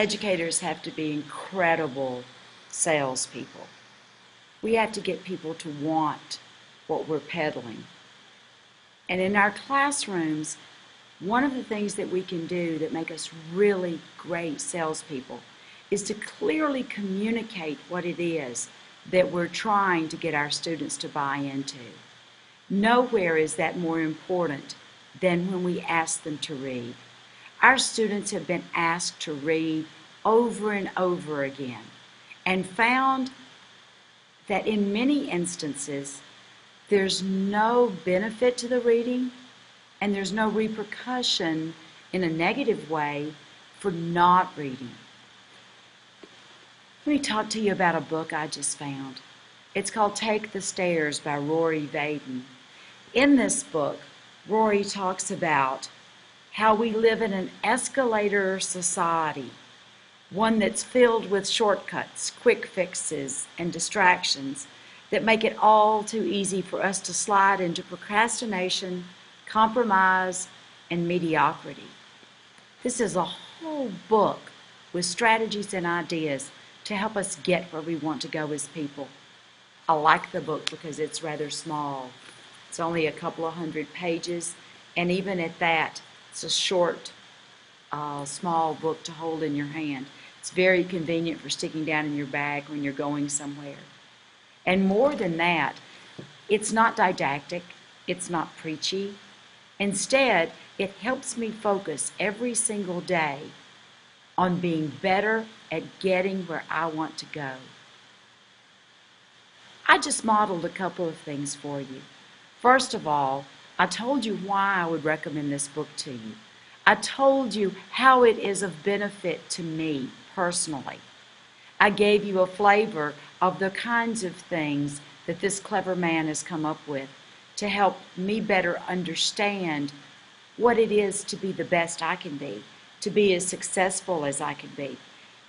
Educators have to be incredible salespeople. We have to get people to want what we're peddling. And in our classrooms, one of the things that we can do that make us really great salespeople is to clearly communicate what it is that we're trying to get our students to buy into. Nowhere is that more important than when we ask them to read. Our students have been asked to read over and over again and found that in many instances there's no benefit to the reading and there's no repercussion in a negative way for not reading. Let me talk to you about a book I just found. It's called Take the Stairs by Rory Vaden. In this book, Rory talks about how we live in an escalator society, one that's filled with shortcuts, quick fixes, and distractions that make it all too easy for us to slide into procrastination, compromise, and mediocrity. This is a whole book with strategies and ideas to help us get where we want to go as people. I like the book because it's rather small. It's only a couple of hundred pages, and even at that, it's a short, small book to hold in your hand. It's very convenient for sticking down in your bag when you're going somewhere. And more than that, it's not didactic, it's not preachy. Instead, it helps me focus every single day on being better at getting where I want to go. I just modeled a couple of things for you. First of all, I told you why I would recommend this book to you. I told you how it is of benefit to me personally. I gave you a flavor of the kinds of things that this clever man has come up with to help me better understand what it is to be the best I can be, to be as successful as I can be,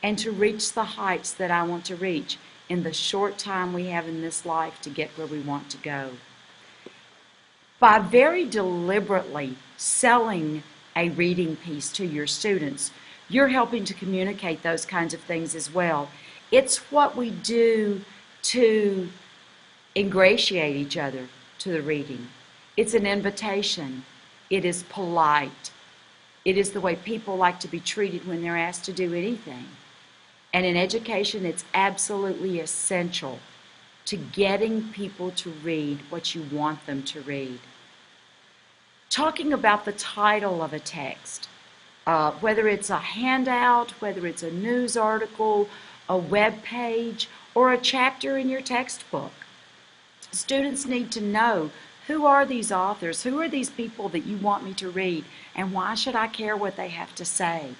and to reach the heights that I want to reach in the short time we have in this life to get where we want to go. By very deliberately selling a reading piece to your students, you're helping to communicate those kinds of things as well. It's what we do to ingratiate each other to the reading. It's an invitation. It is polite. It is the way people like to be treated when they're asked to do anything. And in education, it's absolutely essential to getting people to read what you want them to read. Talking about the title of a text, whether it's a handout, whether it's a news article, a web page, or a chapter in your textbook. Students need to know, who are these authors? Who are these people that you want me to read? And why should I care what they have to say?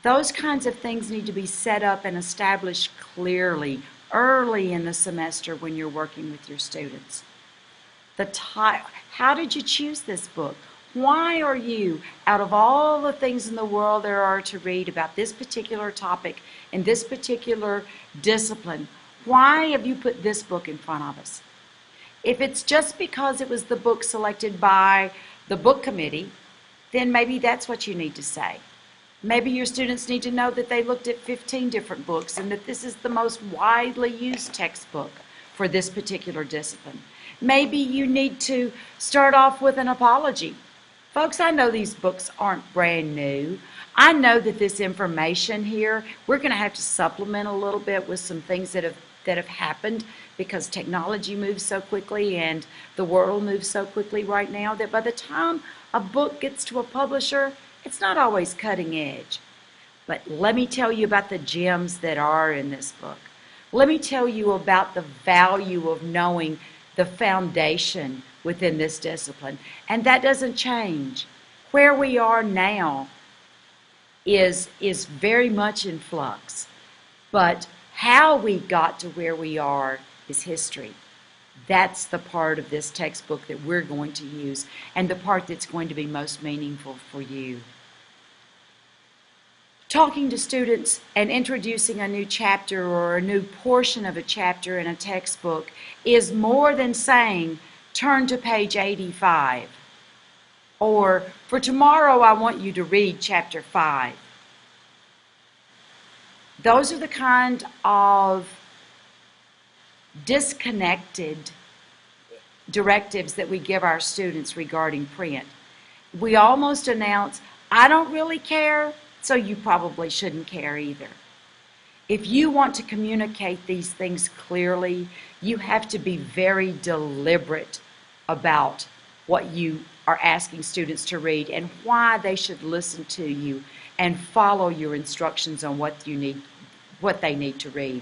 Those kinds of things need to be set up and established clearly early in the semester when you're working with your students. How did you choose this book? Why are you, out of all the things in the world there are to read about this particular topic and this particular discipline, why have you put this book in front of us? If it's just because it was the book selected by the book committee, then maybe that's what you need to say. Maybe your students need to know that they looked at 15 different books and that this is the most widely used textbook for this particular discipline. Maybe you need to start off with an apology. Folks, I know these books aren't brand new. I know that this information here, we're going to have to supplement a little bit with some things that have happened because technology moves so quickly and the world moves so quickly right now that by the time a book gets to a publisher, it's not always cutting edge. But let me tell you about the gems that are in this book. Let me tell you about the value of knowing the foundation within this discipline. And that doesn't change. Where we are now is very much in flux. But how we got to where we are is history. That's the part of this textbook that we're going to use and the part that's going to be most meaningful for you. Talking to students and introducing a new chapter or a new portion of a chapter in a textbook is more than saying, turn to page 85. Or, for tomorrow I want you to read chapter 5. Those are the kind of disconnected directives that we give our students regarding print. We almost announce, I don't really care, so you probably shouldn't care either. If you want to communicate these things clearly, you have to be very deliberate about what you are asking students to read and why they should listen to you and follow your instructions on what they need to read.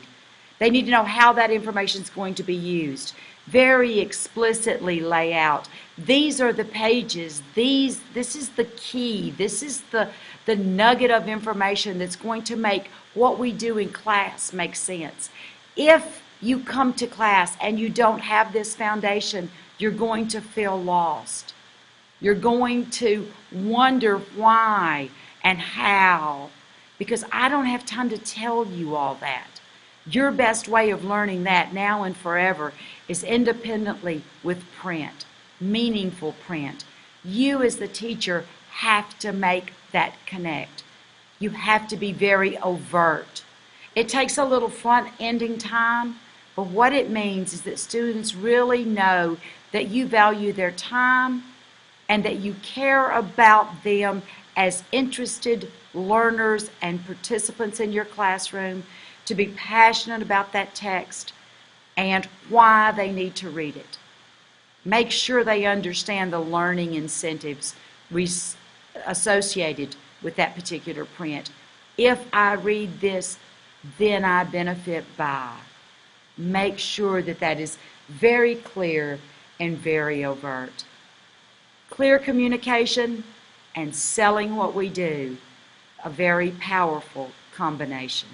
They need to know how that information is going to be used. Very explicitly lay out. These are the pages. This is the key. This is the nugget of information that's going to make what we do in class make sense. If you come to class and you don't have this foundation, you're going to feel lost. You're going to wonder why and how, because I don't have time to tell you all that. Your best way of learning that now and forever is independently with print, meaningful print. You as the teacher have to make that connect. You have to be very overt. It takes a little front-ending time, but what it means is that students really know that you value their time and that you care about them as interested learners and participants in your classroom, to be passionate about that text and why they need to read it. Make sure they understand the learning incentives associated with that particular print. If I read this, then I benefit by. Make sure that that is very clear and very overt. Clear communication and selling what we do, a very powerful combination.